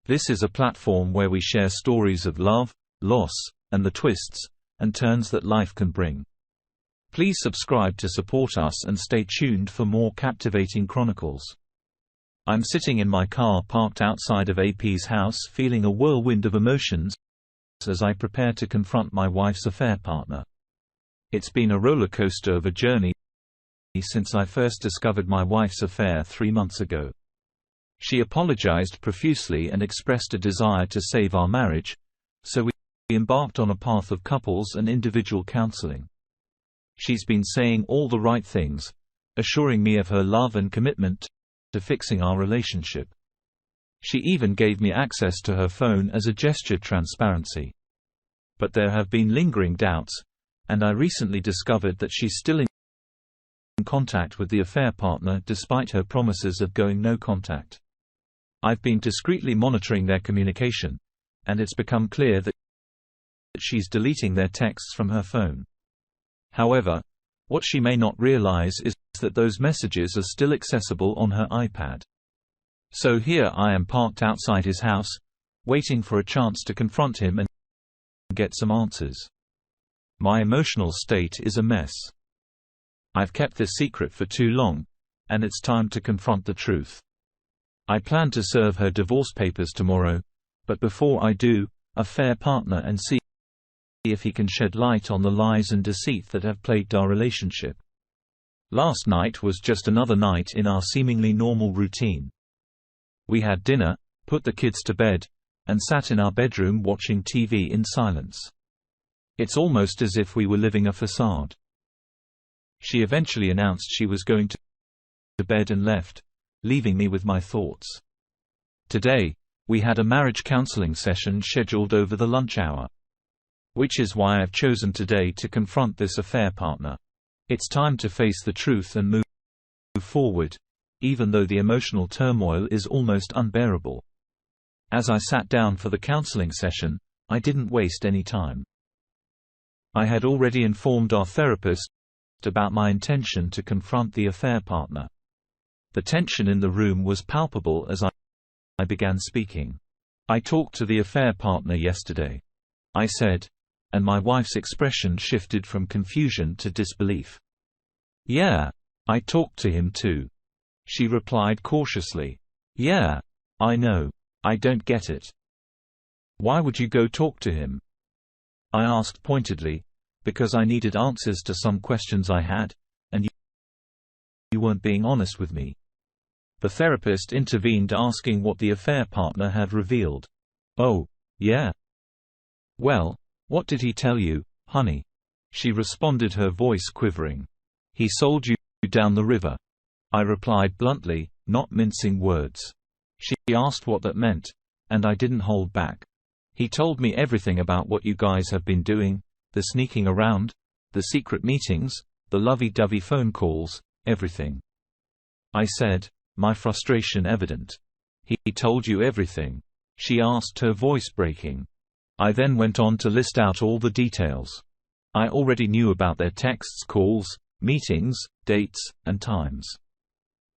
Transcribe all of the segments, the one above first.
This is a platform where we share stories of love, loss, and the twists and turns that life can bring. Please subscribe to support us and stay tuned for more captivating chronicles. I'm sitting in my car parked outside of AP's house feeling a whirlwind of emotions as I prepare to confront my wife's affair partner. It's been a roller coaster of a journey since I first discovered my wife's affair 3 months ago. She apologized profusely and expressed a desire to save our marriage, so we embarked on a path of couples and individual counseling. She's been saying all the right things, assuring me of her love and commitment to fixing our relationship. She even gave me access to her phone as a gesture of transparency. But there have been lingering doubts, and I recently discovered that she's still in contact with the affair partner despite her promises of going no contact. I've been discreetly monitoring their communication, and it's become clear that she's deleting their texts from her phone. However, what she may not realize is that those messages are still accessible on her iPad. So here I am parked outside his house, waiting for a chance to confront him and get some answers. My emotional state is a mess. I've kept this secret for too long, and it's time to confront the truth. I plan to serve her divorce papers tomorrow, but before I do, affair partner and see if he can shed light on the lies and deceit that have plagued our relationship. Last night was just another night in our seemingly normal routine. We had dinner, put the kids to bed, and sat in our bedroom watching TV in silence. It's almost as if we were living a facade. She eventually announced she was going to bed and left, leaving me with my thoughts. Today, we had a marriage counseling session scheduled over the lunch hour. Which is why I've chosen today to confront this affair partner. It's time to face the truth and move forward, even though the emotional turmoil is almost unbearable. As I sat down for the counseling session, I didn't waste any time. I had already informed our therapist about my intention to confront the affair partner. The tension in the room was palpable as I began speaking. I talked to the affair partner yesterday. I said, and my wife's expression shifted from confusion to disbelief. Yeah, I talked to him too. She replied cautiously. Yeah, I know. I don't get it. Why would you go talk to him? I asked pointedly, because I needed answers to some questions I had, and you weren't being honest with me. The therapist intervened asking what the affair partner had revealed. Oh, yeah. Well, what did he tell you, honey? She responded, her voice quivering. He sold you down the river. I replied bluntly, not mincing words. She asked what that meant, and I didn't hold back. He told me everything about what you guys have been doing, the sneaking around, the secret meetings, the lovey-dovey phone calls, everything. I said, my frustration evident. He told you everything? She asked, her voice breaking. I then went on to list out all the details. I already knew about their texts, calls, meetings, dates, and times.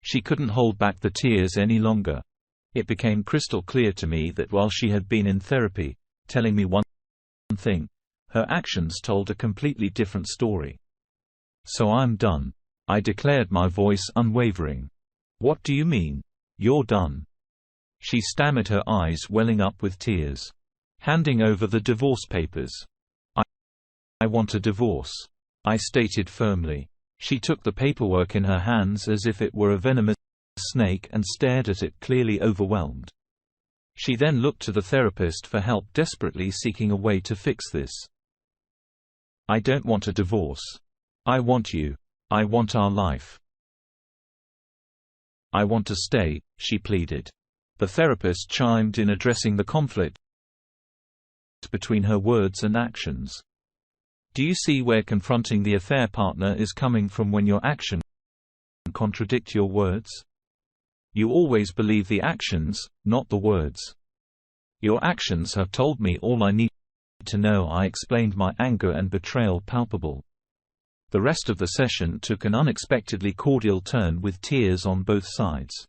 She couldn't hold back the tears any longer. It became crystal clear to me that while she had been in therapy, telling me one thing, her actions told a completely different story. So I'm done. I declared, my voice unwavering. What do you mean? You're done? She stammered, her eyes welling up with tears. Handing over the divorce papers. I want a divorce, I stated firmly. She took the paperwork in her hands as if it were a venomous snake and stared at it, clearly overwhelmed. She then looked to the therapist for help, desperately seeking a way to fix this. I don't want a divorce. I want you. I want our life. I want to stay, she pleaded. The therapist chimed in, addressing the conflict between her words and actions. Do you see where confronting the affair partner is coming from when your actions contradict your words? You always believe the actions, not the words. Your actions have told me all I need to know. I explained, my anger and betrayal palpable. The rest of the session took an unexpectedly cordial turn with tears on both sides.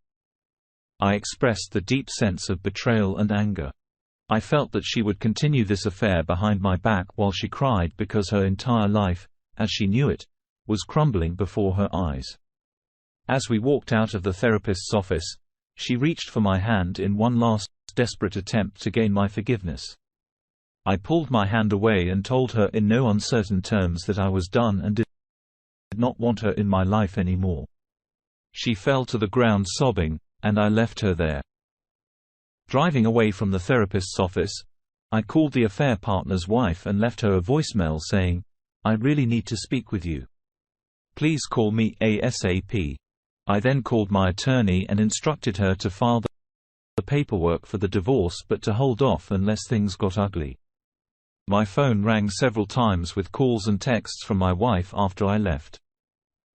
I expressed the deep sense of betrayal and anger. I felt that she would continue this affair behind my back while she cried because her entire life, as she knew it, was crumbling before her eyes. As we walked out of the therapist's office, she reached for my hand in one last, desperate attempt to gain my forgiveness. I pulled my hand away and told her in no uncertain terms that I was done and did not want her in my life anymore. She fell to the ground sobbing, and I left her there. Driving away from the therapist's office, I called the affair partner's wife and left her a voicemail saying, "I really need to speak with you. Please call me ASAP." I then called my attorney and instructed her to file the paperwork for the divorce but to hold off unless things got ugly. My phone rang several times with calls and texts from my wife after I left.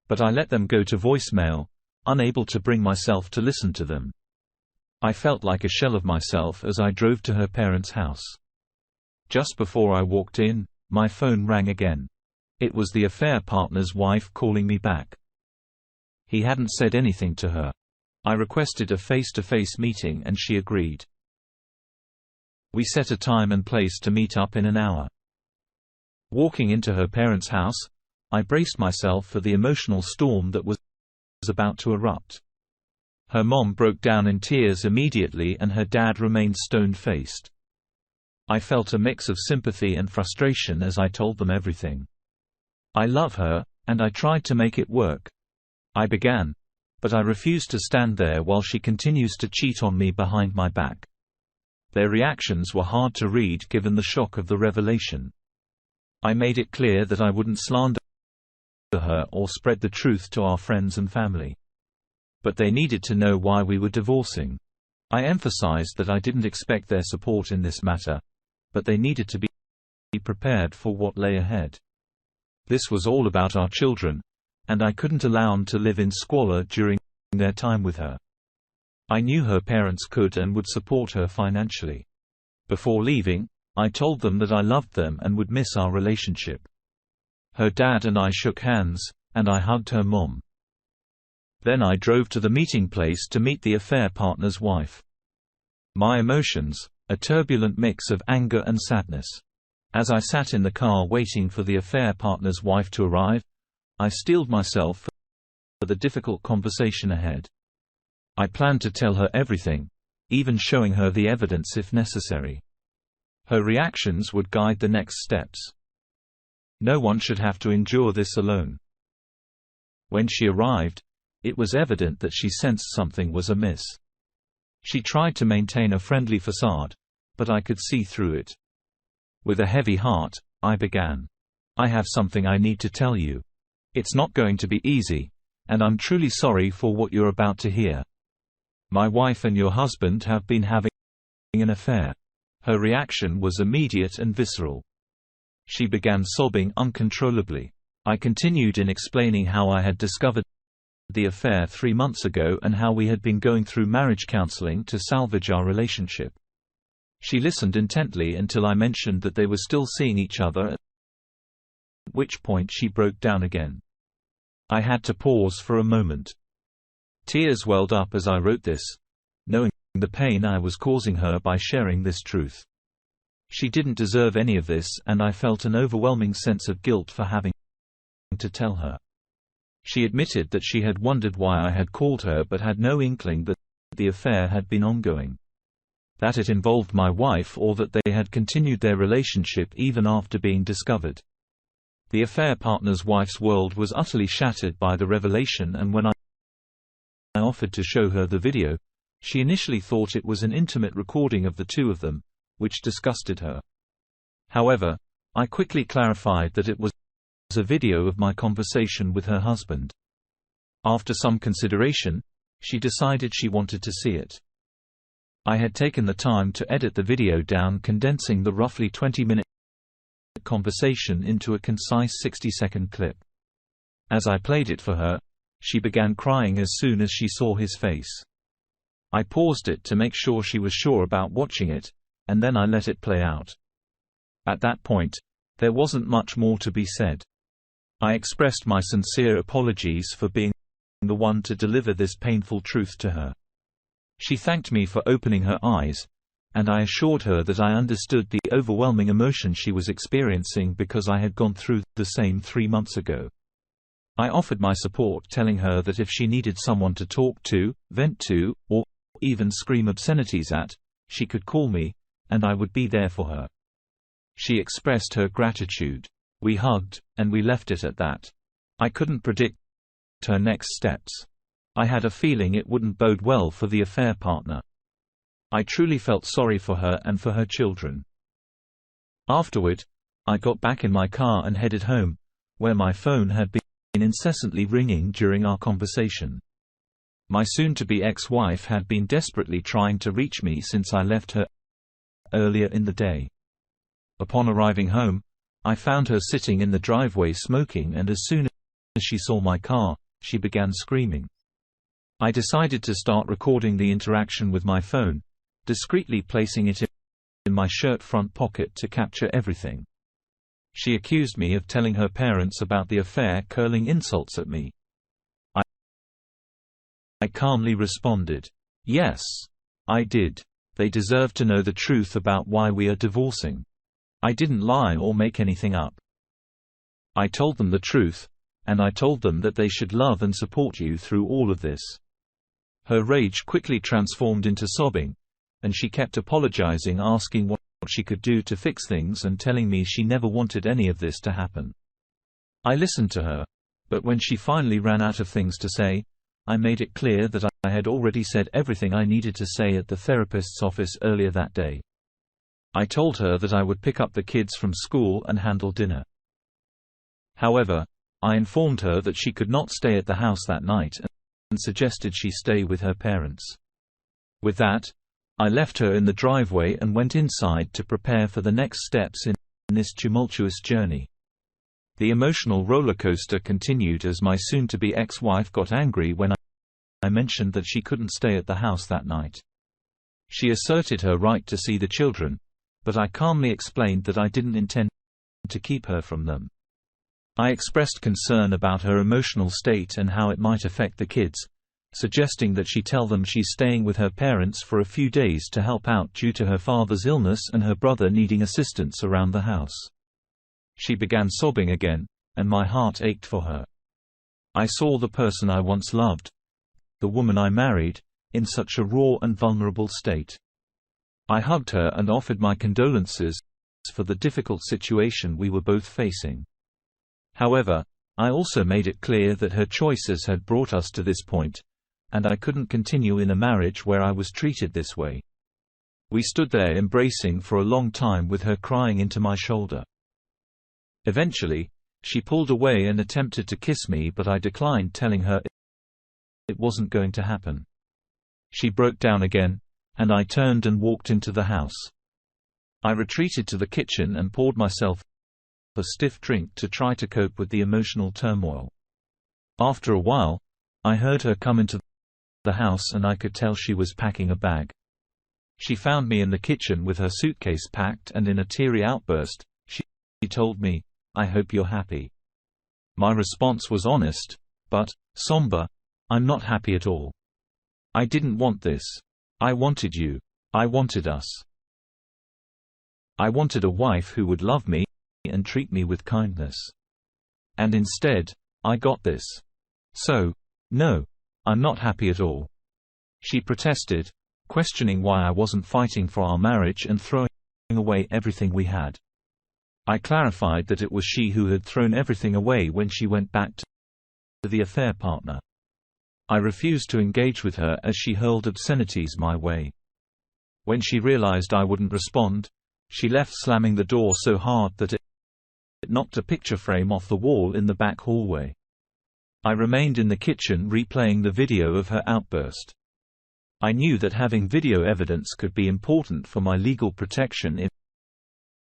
But I let them go to voicemail, unable to bring myself to listen to them. I felt like a shell of myself as I drove to her parents' house. Just before I walked in, my phone rang again. It was the affair partner's wife calling me back. He hadn't said anything to her. I requested a face-to-face meeting and she agreed. We set a time and place to meet up in an hour. Walking into her parents' house, I braced myself for the emotional storm that was about to erupt. Her mom broke down in tears immediately and her dad remained stone-faced. I felt a mix of sympathy and frustration as I told them everything. "I love her, and I tried to make it work," I began, "but I refused to stand there while she continues to cheat on me behind my back." Their reactions were hard to read given the shock of the revelation. I made it clear that I wouldn't slander her or spread the truth to our friends and family. But they needed to know why we were divorcing. I emphasized that I didn't expect their support in this matter, but they needed to be prepared for what lay ahead. This was all about our children, and I couldn't allow them to live in squalor during their time with her. I knew her parents could and would support her financially. Before leaving, I told them that I loved them and would miss our relationship. Her dad and I shook hands, and I hugged her mom. Then I drove to the meeting place to meet the affair partner's wife. My emotions, a turbulent mix of anger and sadness. As I sat in the car waiting for the affair partner's wife to arrive, I steeled myself for the difficult conversation ahead. I planned to tell her everything, even showing her the evidence if necessary. Her reactions would guide the next steps. No one should have to endure this alone. When she arrived, it was evident that she sensed something was amiss. She tried to maintain a friendly facade, but I could see through it. With a heavy heart, I began. "I have something I need to tell you. It's not going to be easy, and I'm truly sorry for what you're about to hear. My wife and your husband have been having an affair." Her reaction was immediate and visceral. She began sobbing uncontrollably. I continued in explaining how I had discovered the affair 3 months ago and how we had been going through marriage counseling to salvage our relationship. She listened intently until I mentioned that they were still seeing each other, at which point she broke down again. I had to pause for a moment. Tears welled up as I wrote this, knowing the pain I was causing her by sharing this truth. She didn't deserve any of this, and I felt an overwhelming sense of guilt for having to tell her. She admitted that she had wondered why I had called her but had no inkling that the affair had been ongoing. That it involved my wife or that they had continued their relationship even after being discovered. The affair partner's wife's world was utterly shattered by the revelation, and when I offered to show her the video, she initially thought it was an intimate recording of the two of them, which disgusted her. However, I quickly clarified that it was a video of my conversation with her husband. After some consideration, she decided she wanted to see it. I had taken the time to edit the video down, condensing the roughly 20-minute conversation into a concise 60-second clip. As I played it for her, she began crying as soon as she saw his face. I paused it to make sure she was sure about watching it, and then I let it play out. At that point, there wasn't much more to be said. I expressed my sincere apologies for being the one to deliver this painful truth to her. She thanked me for opening her eyes, and I assured her that I understood the overwhelming emotion she was experiencing because I had gone through the same 3 months ago. I offered my support, telling her that if she needed someone to talk to, vent to, or even scream obscenities at, she could call me, and I would be there for her. She expressed her gratitude. We hugged, and we left it at that. I couldn't predict her next steps. I had a feeling it wouldn't bode well for the affair partner. I truly felt sorry for her and for her children. Afterward, I got back in my car and headed home, where my phone had been incessantly ringing during our conversation. My soon-to-be ex-wife had been desperately trying to reach me since I left her earlier in the day. Upon arriving home, I found her sitting in the driveway smoking, and as soon as she saw my car, she began screaming. I decided to start recording the interaction with my phone, discreetly placing it in my shirt front pocket to capture everything. She accused me of telling her parents about the affair, curling insults at me. I calmly responded, "Yes, I did. They deserve to know the truth about why we are divorcing. I didn't lie or make anything up. I told them the truth, and I told them that they should love and support you through all of this." Her rage quickly transformed into sobbing, and she kept apologizing, asking what she could do to fix things and telling me she never wanted any of this to happen. I listened to her, but when she finally ran out of things to say, I made it clear that I had already said everything I needed to say at the therapist's office earlier that day. I told her that I would pick up the kids from school and handle dinner. However, I informed her that she could not stay at the house that night and suggested she stay with her parents. With that, I left her in the driveway and went inside to prepare for the next steps in this tumultuous journey. The emotional roller coaster continued as my soon-to-be ex-wife got angry when I mentioned that she couldn't stay at the house that night. She asserted her right to see the children, but I calmly explained that I didn't intend to keep her from them. I expressed concern about her emotional state and how it might affect the kids, suggesting that she tell them she's staying with her parents for a few days to help out due to her father's illness and her brother needing assistance around the house. She began sobbing again, and my heart ached for her. I saw the person I once loved, the woman I married, in such a raw and vulnerable state. I hugged her and offered my condolences for the difficult situation we were both facing. However, I also made it clear that her choices had brought us to this point, and I couldn't continue in a marriage where I was treated this way. We stood there embracing for a long time with her crying into my shoulder. Eventually, she pulled away and attempted to kiss me, but I declined, telling her it wasn't going to happen. She broke down again, and I turned and walked into the house. I retreated to the kitchen and poured myself a stiff drink to try to cope with the emotional turmoil. After a while, I heard her come into the house and I could tell she was packing a bag. She found me in the kitchen with her suitcase packed, and in a teary outburst, she told me, "I hope you're happy." My response was honest, but somber. "I'm not happy at all. I didn't want this. I wanted you. I wanted us. I wanted a wife who would love me and treat me with kindness. And instead, I got this. So, no, I'm not happy at all." She protested, questioning why I wasn't fighting for our marriage and throwing away everything we had. I clarified that it was she who had thrown everything away when she went back to the affair partner. I refused to engage with her as she hurled obscenities my way. When she realized I wouldn't respond, she left, slamming the door so hard that it knocked a picture frame off the wall in the back hallway. I remained in the kitchen replaying the video of her outburst. I knew that having video evidence could be important for my legal protection if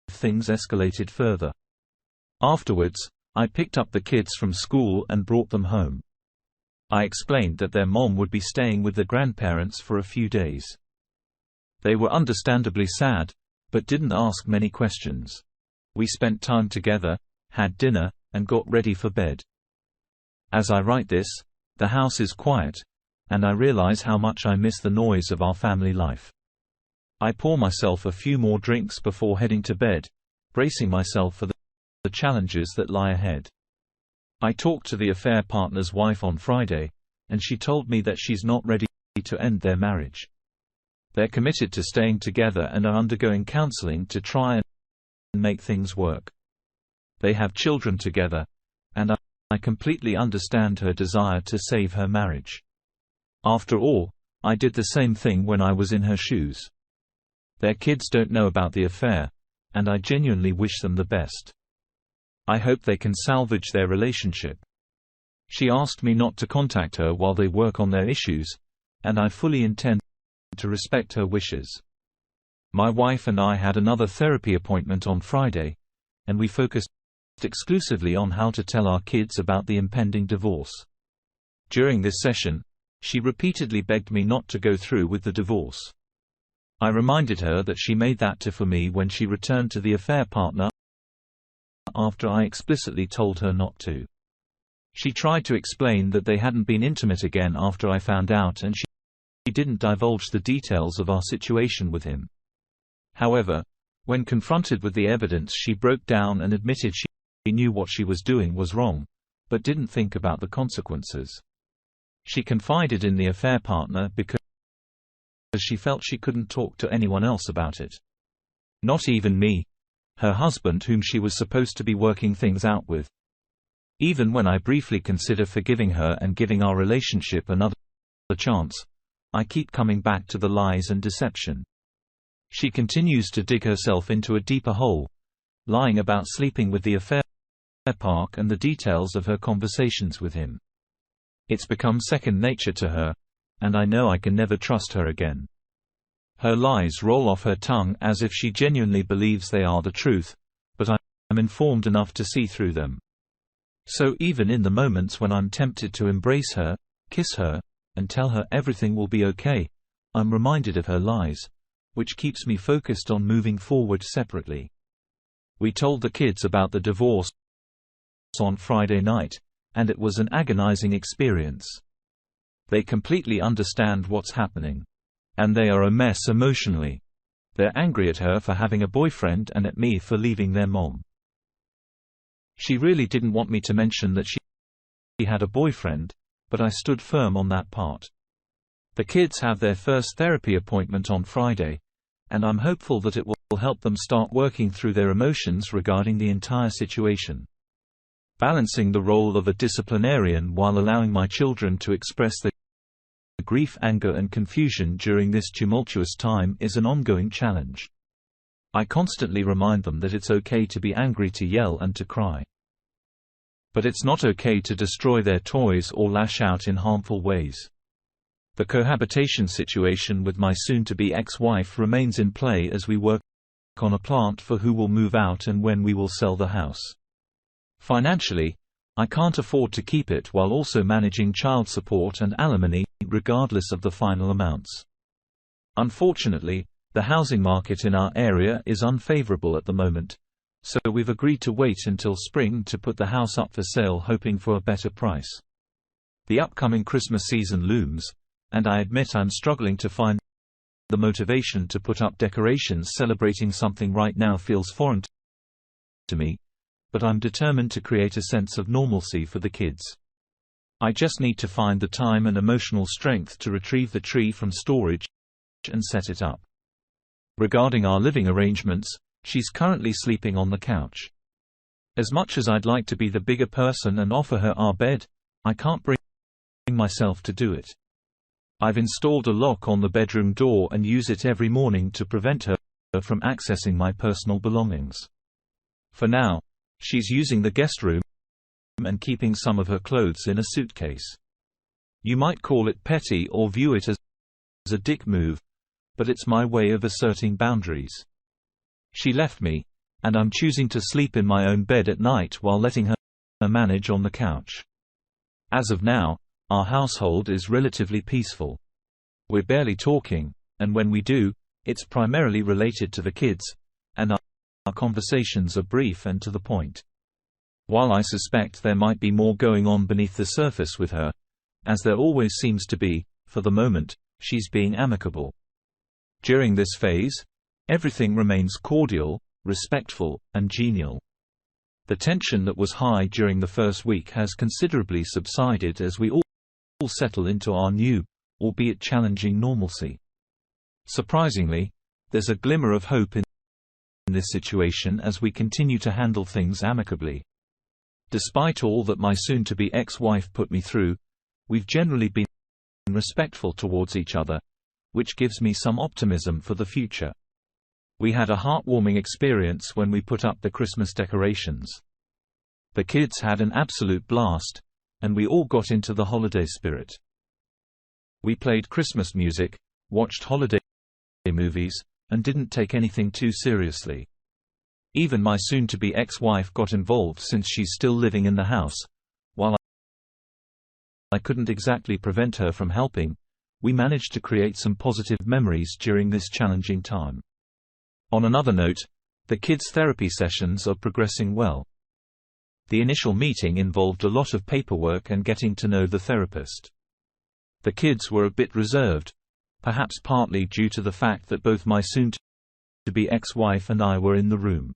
things escalated further. Afterwards, I picked up the kids from school and brought them home. I explained that their mom would be staying with the grandparents for a few days. They were understandably sad, but didn't ask many questions. We spent time together, had dinner, and got ready for bed. As I write this, the house is quiet, and I realize how much I miss the noise of our family life. I pour myself a few more drinks before heading to bed, bracing myself for the challenges that lie ahead. I talked to the affair partner's wife on Friday, and she told me that she's not ready to end their marriage. They're committed to staying together and are undergoing counseling to try and make things work. They have children together, and I completely understand her desire to save her marriage. After all, I did the same thing when I was in her shoes. Their kids don't know about the affair, and I genuinely wish them the best. I hope they can salvage their relationship. She asked me not to contact her while they work on their issues, and I fully intend to respect her wishes. My wife and I had another therapy appointment on Friday, and we focused exclusively on how to tell our kids about the impending divorce. During this session, she repeatedly begged me not to go through with the divorce. I reminded her that she made that for me when she returned to the affair partner after I explicitly told her not to. She tried to explain that they hadn't been intimate again after I found out, and she didn't divulge the details of our situation with him. However, when confronted with the evidence, she broke down and admitted she knew what she was doing was wrong, but didn't think about the consequences. She confided in the affair partner because she felt she couldn't talk to anyone else about it. Not even me, her husband, whom she was supposed to be working things out with. Even when I briefly consider forgiving her and giving our relationship another chance, I keep coming back to the lies and deception. She continues to dig herself into a deeper hole, lying about sleeping with the affair partner and the details of her conversations with him. It's become second nature to her, and I know I can never trust her again. Her lies roll off her tongue as if she genuinely believes they are the truth, but I'm informed enough to see through them. So even in the moments when I'm tempted to embrace her, kiss her, and tell her everything will be okay, I'm reminded of her lies, which keeps me focused on moving forward separately. We told the kids about the divorce on Friday night, and it was an agonizing experience. They completely understand what's happening. And they are a mess emotionally. They're angry at her for having a boyfriend and at me for leaving their mom. She really didn't want me to mention that she had a boyfriend, but I stood firm on that part. The kids have their first therapy appointment on Friday, and I'm hopeful that it will help them start working through their emotions regarding the entire situation. Balancing the role of a disciplinarian while allowing my children to express their grief, anger, and confusion during this tumultuous time is an ongoing challenge. I constantly remind them that it's okay to be angry, to yell, and to cry. But it's not okay to destroy their toys or lash out in harmful ways. The cohabitation situation with my soon-to-be ex-wife remains in play as we work on a plan for who will move out and when we will sell the house. Financially, I can't afford to keep it while also managing child support and alimony, regardless of the final amounts. Unfortunately, the housing market in our area is unfavorable at the moment, so we've agreed to wait until spring to put the house up for sale, hoping for a better price. The upcoming Christmas season looms, and I admit I'm struggling to find the motivation to put up decorations. Celebrating something right now feels foreign to me, but I'm determined to create a sense of normalcy for the kids. I just need to find the time and emotional strength to retrieve the tree from storage and set it up. Regarding our living arrangements, she's currently sleeping on the couch. As much as I'd like to be the bigger person and offer her our bed, I can't bring myself to do it. I've installed a lock on the bedroom door and use it every morning to prevent her from accessing my personal belongings. For now, she's using the guest room and keeping some of her clothes in a suitcase. You might call it petty or view it as a dick move, but it's my way of asserting boundaries. She left me, and I'm choosing to sleep in my own bed at night while letting her manage on the couch. As of now, our household is relatively peaceful. We're barely talking, and when we do, it's primarily related to the kids, and our conversations are brief and to the point. While I suspect there might be more going on beneath the surface with her, as there always seems to be, for the moment, she's being amicable. During this phase, everything remains cordial, respectful, and genial. The tension that was high during the first week has considerably subsided as we all settle into our new, albeit challenging normalcy. Surprisingly, there's a glimmer of hope in this situation as we continue to handle things amicably. Despite all that my soon-to-be ex-wife put me through, we've generally been respectful towards each other, which gives me some optimism for the future. We had a heartwarming experience when we put up the Christmas decorations. The kids had an absolute blast, and we all got into the holiday spirit. We played Christmas music, watched holiday movies, and didn't take anything too seriously. Even my soon-to-be ex-wife got involved since she's still living in the house. While I couldn't exactly prevent her from helping, we managed to create some positive memories during this challenging time. On another note, the kids' therapy sessions are progressing well. The initial meeting involved a lot of paperwork and getting to know the therapist. The kids were a bit reserved, perhaps partly due to the fact that both my soon-to-be ex-wife and I were in the room.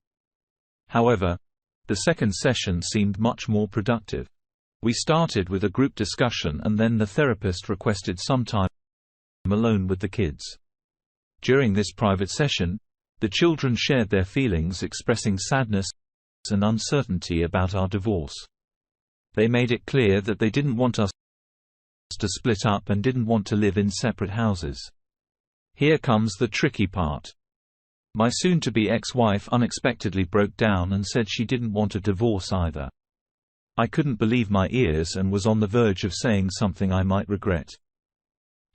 However, the second session seemed much more productive. We started with a group discussion and then the therapist requested some time alone with the kids. During this private session, the children shared their feelings, expressing sadness and uncertainty about our divorce. They made it clear that they didn't want us to split up and didn't want to live in separate houses. Here comes the tricky part. My soon-to-be ex-wife unexpectedly broke down and said she didn't want a divorce either. I couldn't believe my ears and was on the verge of saying something I might regret.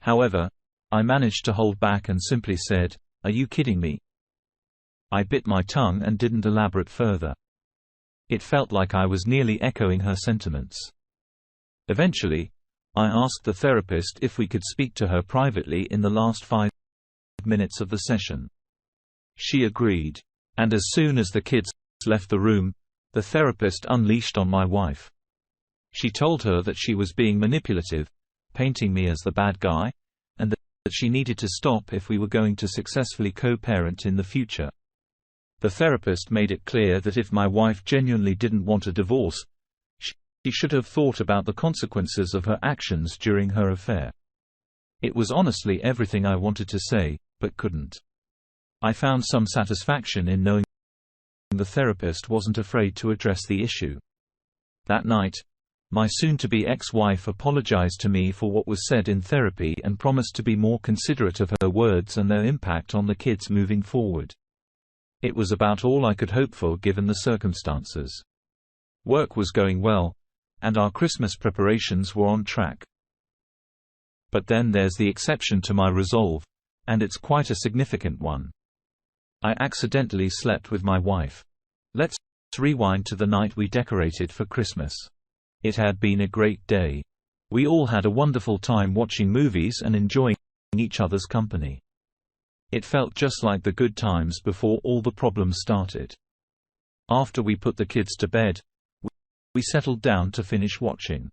However, I managed to hold back and simply said, "Are you kidding me?" I bit my tongue and didn't elaborate further. It felt like I was nearly echoing her sentiments. Eventually, I asked the therapist if we could speak to her privately in the last 5 minutes of the session. She agreed. And as soon as the kids left the room, the therapist unleashed on my wife. She told her that she was being manipulative, painting me as the bad guy, and that she needed to stop if we were going to successfully co-parent in the future. The therapist made it clear that if my wife genuinely didn't want a divorce, she should have thought about the consequences of her actions during her affair. It was honestly everything I wanted to say, but couldn't. I found some satisfaction in knowing the therapist wasn't afraid to address the issue. That night, my soon-to-be ex-wife apologized to me for what was said in therapy and promised to be more considerate of her words and their impact on the kids moving forward. It was about all I could hope for given the circumstances. Work was going well, and our Christmas preparations were on track. But then there's the exception to my resolve, and it's quite a significant one. I accidentally slept with my wife. Let's rewind to the night we decorated for Christmas. It had been a great day. We all had a wonderful time watching movies and enjoying each other's company. It felt just like the good times before all the problems started. After we put the kids to bed, we settled down to finish watching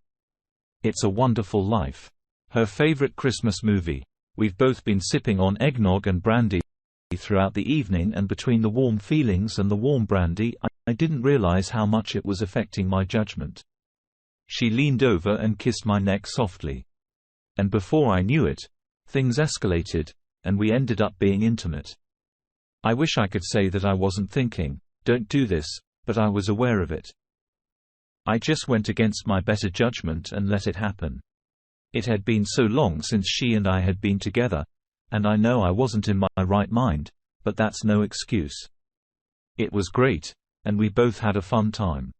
It's a Wonderful Life, her favorite Christmas movie. We've both been sipping on eggnog and brandy throughout the evening, and between the warm feelings and the warm brandy, I didn't realize how much it was affecting my judgment. She leaned over and kissed my neck softly. And before I knew it, things escalated, and we ended up being intimate. I wish I could say that I wasn't thinking, "Don't do this," but I was aware of it. I just went against my better judgment and let it happen. It had been so long since she and I had been together, and I know I wasn't in my right mind, but that's no excuse. It was great, and we both had a fun time.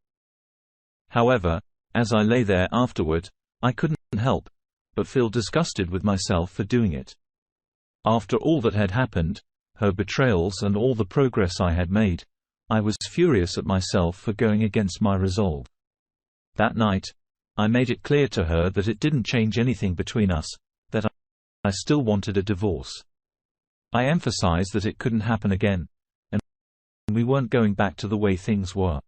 However, as I lay there afterward, I couldn't help but feel disgusted with myself for doing it. After all that had happened, her betrayals and all the progress I had made, I was furious at myself for going against my resolve. That night, I made it clear to her that it didn't change anything between us, that I still wanted a divorce. I emphasized that it couldn't happen again, and we weren't going back to the way things were.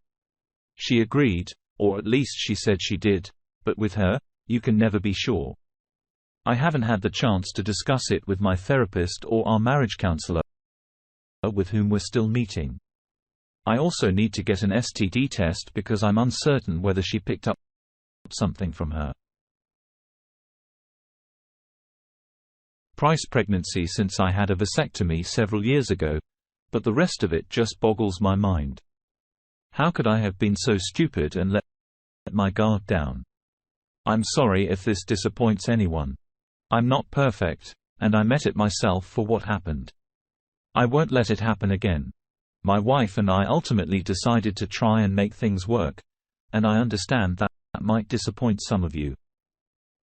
She agreed, or at least she said she did, but with her, you can never be sure. I haven't had the chance to discuss it with my therapist or our marriage counselor, with whom we're still meeting. I also need to get an STD test because I'm uncertain whether she picked up something from her price pregnancy since I had a vasectomy several years ago, but the rest of it just boggles my mind. How could I have been so stupid and let my guard down? I'm sorry if this disappoints anyone. I'm not perfect, and I met it myself for what happened. I won't let it happen again. My wife and I ultimately decided to try and make things work, and I understand that might disappoint some of you.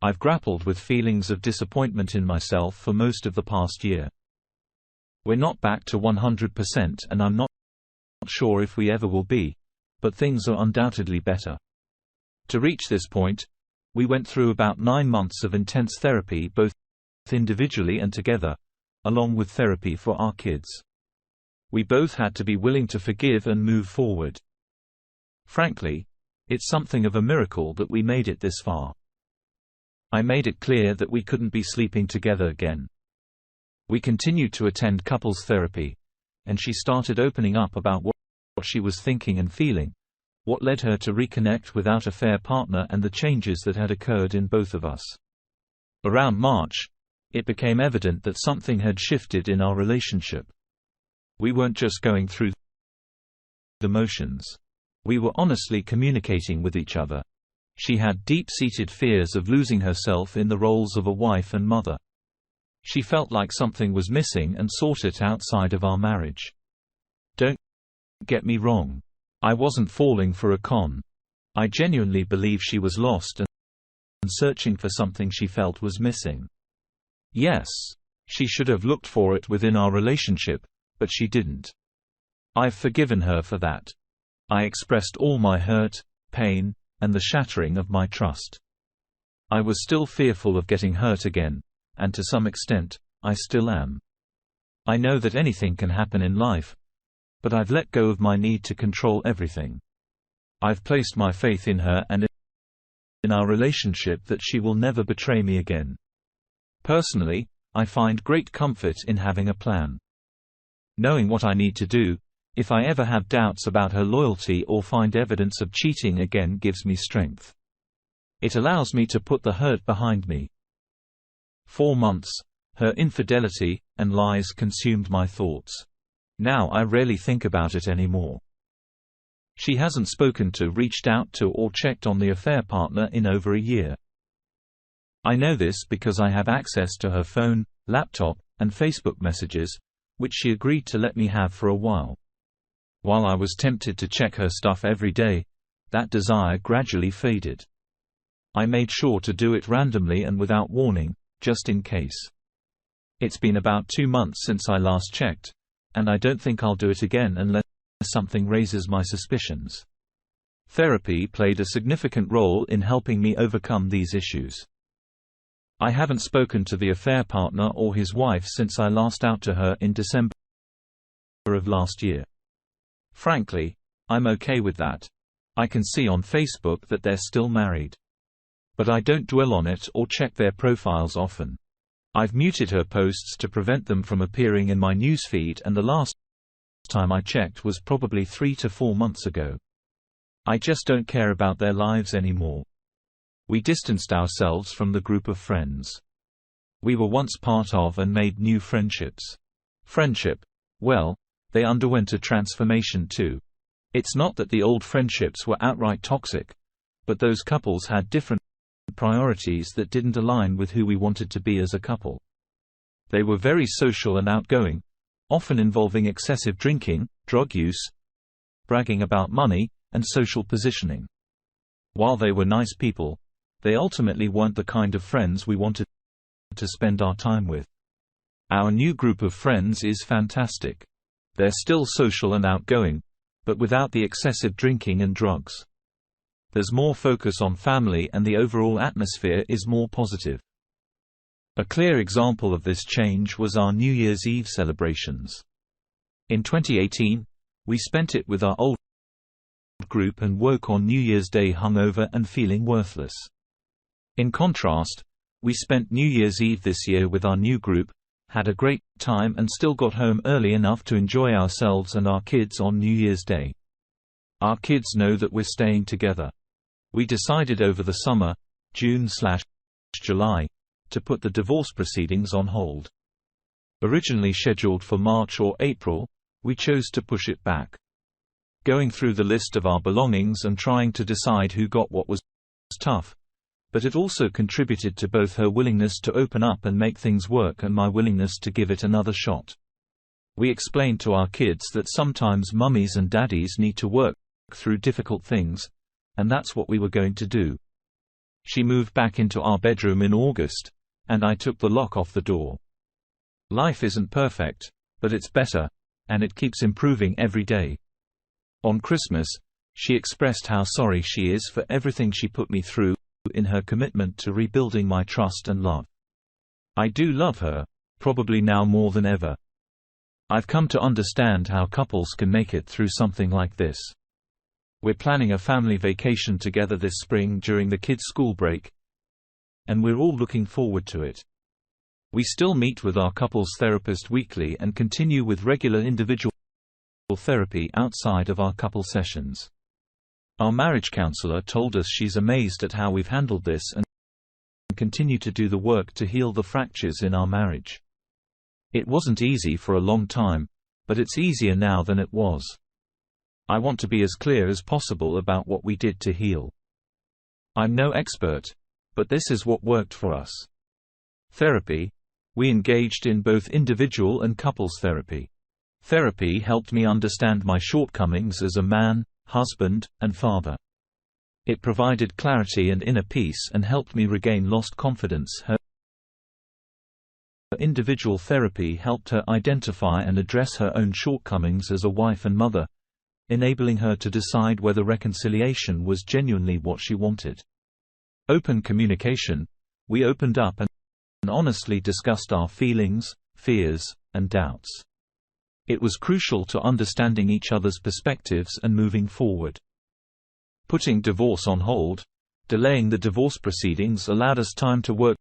I've grappled with feelings of disappointment in myself for most of the past year. We're not back to 100% and I'm not sure if we ever will be, but things are undoubtedly better. To reach this point, we went through about 9 months of intense therapy, both individually and together, along with therapy for our kids. We both had to be willing to forgive and move forward. Frankly, it's something of a miracle that we made it this far. I made it clear that we couldn't be sleeping together again. We continued to attend couples therapy, and she started opening up about what she was thinking and feeling, what led her to reconnect without a fair partner, and the changes that had occurred in both of us. Around March, it became evident that something had shifted in our relationship. We weren't just going through the motions. We were honestly communicating with each other. She had deep-seated fears of losing herself in the roles of a wife and mother. She felt like something was missing and sought it outside of our marriage. Don't get me wrong. I wasn't falling for a con. I genuinely believe she was lost and searching for something she felt was missing. Yes, she should have looked for it within our relationship, but she didn't. I've forgiven her for that. I expressed all my hurt, pain, and the shattering of my trust. I was still fearful of getting hurt again, and to some extent, I still am. I know that anything can happen in life, but I've let go of my need to control everything. I've placed my faith in her and in our relationship that she will never betray me again. Personally, I find great comfort in having a plan. Knowing what I need to do, if I ever have doubts about her loyalty or find evidence of cheating again, gives me strength. It allows me to put the hurt behind me. 4 months, her infidelity and lies consumed my thoughts. Now I rarely think about it anymore. She hasn't spoken to, reached out to, or checked on the affair partner in over a year. I know this because I have access to her phone, laptop, and Facebook messages, which she agreed to let me have for a while. While I was tempted to check her stuff every day, that desire gradually faded. I made sure to do it randomly and without warning, just in case. It's been about 2 months since I last checked, and I don't think I'll do it again unless something raises my suspicions. Therapy played a significant role in helping me overcome these issues. I haven't spoken to the affair partner or his wife since I last out to her in December of last year. Frankly, I'm okay with that. I can see on Facebook that they're still married. But I don't dwell on it or check their profiles often. I've muted her posts to prevent them from appearing in my newsfeed, and the last time I checked was probably 3 to 4 months ago. I just don't care about their lives anymore. We distanced ourselves from the group of friends we were once part of and made new friendships. Friendship, well, they underwent a transformation too. It's not that the old friendships were outright toxic, but those couples had different priorities that didn't align with who we wanted to be as a couple. They were very social and outgoing, often involving excessive drinking, drug use, bragging about money, and social positioning. While they were nice people, they ultimately weren't the kind of friends we wanted to spend our time with. Our new group of friends is fantastic. They're still social and outgoing, but without the excessive drinking and drugs. There's more focus on family and the overall atmosphere is more positive. A clear example of this change was our New Year's Eve celebrations. In 2018, we spent it with our old group and woke on New Year's Day hungover and feeling worthless. In contrast, We spent New Year's Eve this year with our new group, had a great time and still got home early enough to enjoy ourselves and our kids on New Year's Day. Our kids know that we're staying together. We decided over the summer, June/July, to put the divorce proceedings on hold. Originally scheduled for March or April, we chose to push it back. Going through the list of our belongings and trying to decide who got what was tough, but it also contributed to both her willingness to open up and make things work and my willingness to give it another shot. We explained to our kids that sometimes mummies and daddies need to work through difficult things, and that's what we were going to do. She moved back into our bedroom in August, and I took the lock off the door. Life isn't perfect, but it's better, and it keeps improving every day. On Christmas, she expressed how sorry she is for everything she put me through, in her commitment to rebuilding my trust and love. I do love her, probably now more than ever. I've come to understand how couples can make it through something like this. We're planning a family vacation together this spring during the kids' school break, and we're all looking forward to it. We still meet with our couples therapist weekly and continue with regular individual therapy outside of our couple sessions. Our marriage counselor told us she's amazed at how we've handled this and continue to do the work to heal the fractures in our marriage. It wasn't easy for a long time, but it's easier now than it was. I want to be as clear as possible about what we did to heal. I'm no expert, but this is what worked for us. Therapy. We engaged in both individual and couples therapy. Therapy helped me understand my shortcomings as a man, husband, and father. It provided clarity and inner peace and helped me regain lost confidence. Her individual therapy helped her identify and address her own shortcomings as a wife and mother, enabling her to decide whether reconciliation was genuinely what she wanted. Open communication. We opened up and honestly discussed our feelings, fears, and doubts. It was crucial to understanding each other's perspectives and moving forward. Putting divorce on hold, delaying the divorce proceedings allowed us time to work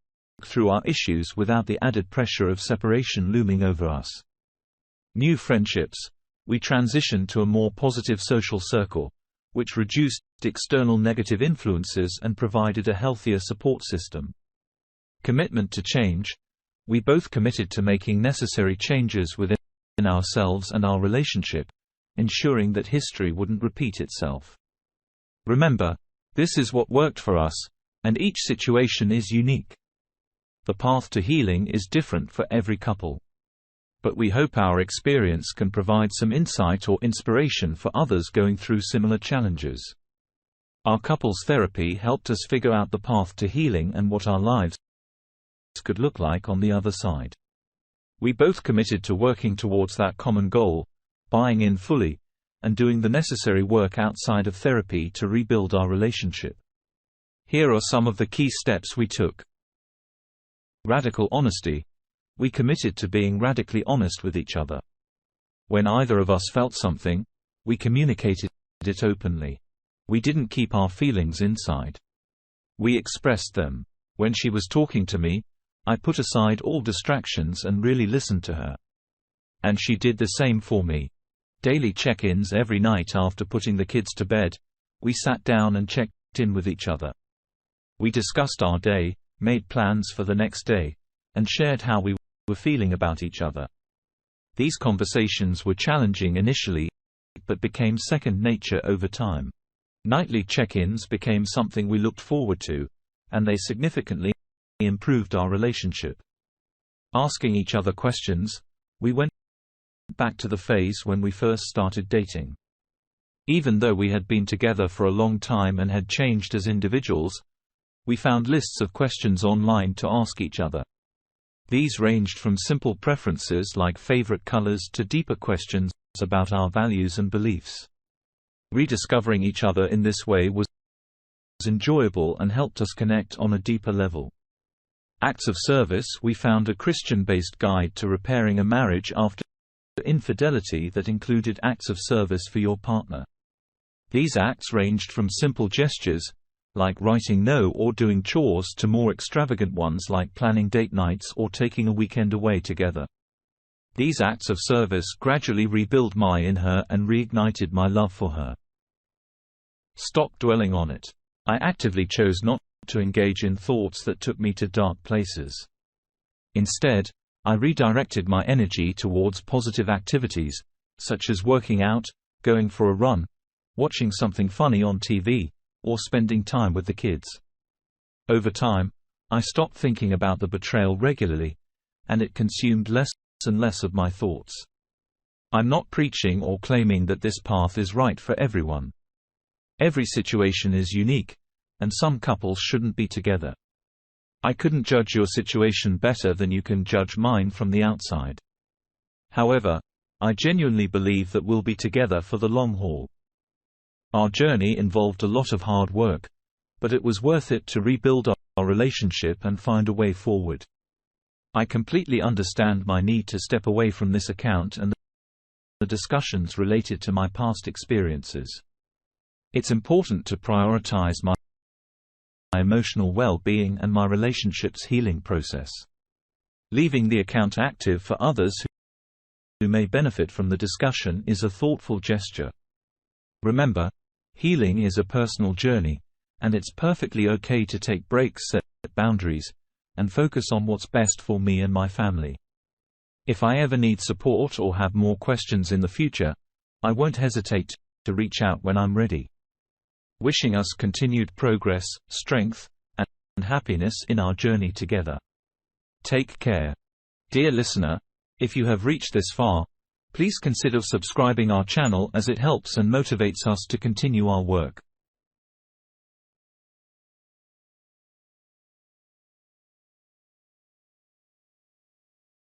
through our issues without the added pressure of separation looming over us. New friendships. We transitioned to a more positive social circle, which reduced external negative influences and provided a healthier support system. Commitment to change. We both committed to making necessary changes within ourselves and our relationship, ensuring that history wouldn't repeat itself. Remember, this is what worked for us, and each situation is unique. The path to healing is different for every couple. But we hope our experience can provide some insight or inspiration for others going through similar challenges. Our couples therapy helped us figure out the path to healing and what our lives could look like on the other side. We both committed to working towards that common goal, buying in fully, and doing the necessary work outside of therapy to rebuild our relationship. Here are some of the key steps we took. Radical honesty. We committed to being radically honest with each other. When either of us felt something, we communicated it openly. We didn't keep our feelings inside. We expressed them. When she was talking to me, I put aside all distractions and really listened to her. And she did the same for me. Daily check-ins every night after putting the kids to bed. We sat down and checked in with each other. We discussed our day, made plans for the next day, and shared how we were feeling about each other. These conversations were challenging initially, but became second nature over time. Nightly check-ins became something we looked forward to, and they significantly improved our relationship. Asking each other questions. We went back to the phase when we first started dating. Even though we had been together for a long time and had changed as individuals, we found lists of questions online to ask each other. These ranged from simple preferences like favorite colors to deeper questions about our values and beliefs. Rediscovering each other in this way was enjoyable and helped us connect on a deeper level. Acts of service. We found a Christian-based guide to repairing a marriage after infidelity that included acts of service for your partner. These acts ranged from simple gestures, like writing no or doing chores, to more extravagant ones like planning date nights or taking a weekend away together. These acts of service gradually rebuilt my in her and reignited my love for her. Stop dwelling on it. I actively chose not to engage in thoughts that took me to dark places. Instead, I redirected my energy towards positive activities, such as working out, going for a run, watching something funny on TV, or spending time with the kids. Over time, I stopped thinking about the betrayal regularly, and it consumed less and less of my thoughts. I'm not preaching or claiming that this path is right for everyone. Every situation is unique, and some couples shouldn't be together. I couldn't judge your situation better than you can judge mine from the outside. However, I genuinely believe that we'll be together for the long haul. Our journey involved a lot of hard work, but it was worth it to rebuild our relationship and find a way forward. I completely understand my need to step away from this account and the discussions related to my past experiences. It's important to prioritize my emotional well-being and my relationship's healing process. Leaving the account active for others who may benefit from the discussion is a thoughtful gesture. Remember, healing is a personal journey, and it's perfectly okay to take breaks, set boundaries, and focus on what's best for me and my family. If I ever need support or have more questions in the future, I won't hesitate to reach out when I'm ready. Wishing us continued progress, strength, and happiness in our journey together. Take care. Dear listener, if you have reached this far, please consider subscribing our channel, as it helps and motivates us to continue our work.